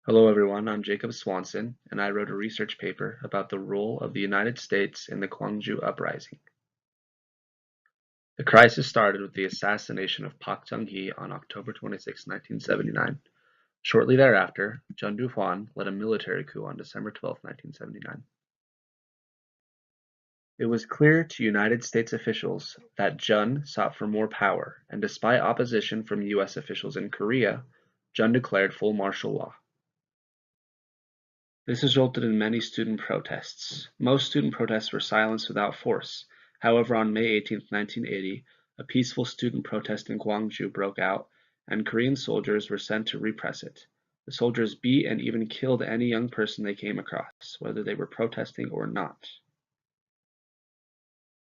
Hello everyone, I'm Jacob Swanson, and I wrote a research paper about the role of the United States in the Gwangju Uprising. The crisis started with the assassination of Park Chung-hee on October 26, 1979. Shortly thereafter, Chun Doo-hwan led a military coup on December 12, 1979. It was clear to United States officials that Chun sought for more power, and despite opposition from U.S. officials in Korea, Chun declared full martial law. This resulted in many student protests. Most student protests were silenced without force. However, on May 18, 1980, a peaceful student protest in Gwangju broke out, and Korean soldiers were sent to repress it. The soldiers beat and even killed any young person they came across, whether they were protesting or not.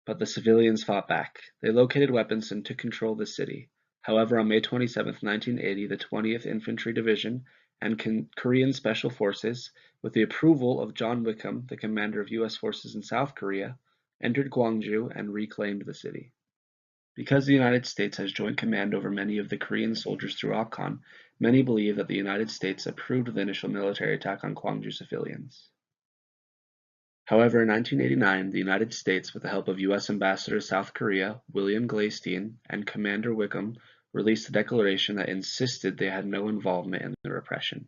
But the civilians fought back. They located weapons and took control of the city. However, on May 27, 1980, the 20th Infantry Division and Korean Special Forces, with the approval of John Wickham, the commander of U.S. forces in South Korea, entered Gwangju and reclaimed the city. Because the United States has joint command over many of the Korean soldiers through OPCON, many believe that the United States approved the initial military attack on Gwangju civilians. However, in 1989, the United States, with the help of U.S. Ambassador to South Korea, William Glaystein, and Commander Wickham, released a declaration that insisted they had no involvement in the repression.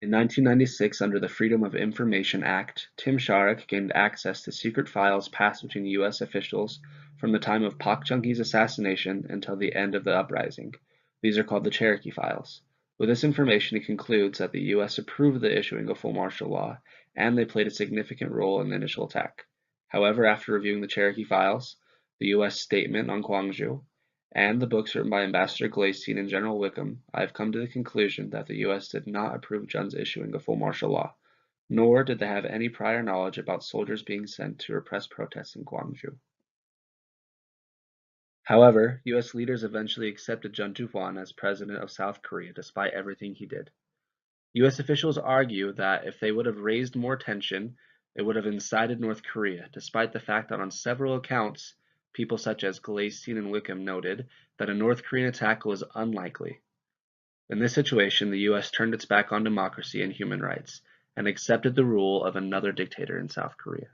In 1996, under the Freedom of Information Act, Tim Sharrock gained access to secret files passed between U.S. officials from the time of Park Chung-hee's assassination until the end of the uprising. These are called the Cherokee Files. With this information, he concludes that the U.S. approved the issuing of full martial law, and they played a significant role in the initial attack. However, after reviewing the Cherokee Files, the U.S. statement on Gwangju, and the books written by Ambassador Glaystein and General Wickham, I have come to the conclusion that the U.S. did not approve Jun's issuing a full martial law, nor did they have any prior knowledge about soldiers being sent to repress protests in Gwangju. However, U.S. leaders eventually accepted Chun Doo-hwan as president of South Korea despite everything he did. U.S. officials argue that if they would have raised more tension, it would have incited North Korea, despite the fact that on several accounts, people such as Glaystein and Wickham noted that a North Korean attack was unlikely. In this situation, the U.S. turned its back on democracy and human rights and accepted the rule of another dictator in South Korea.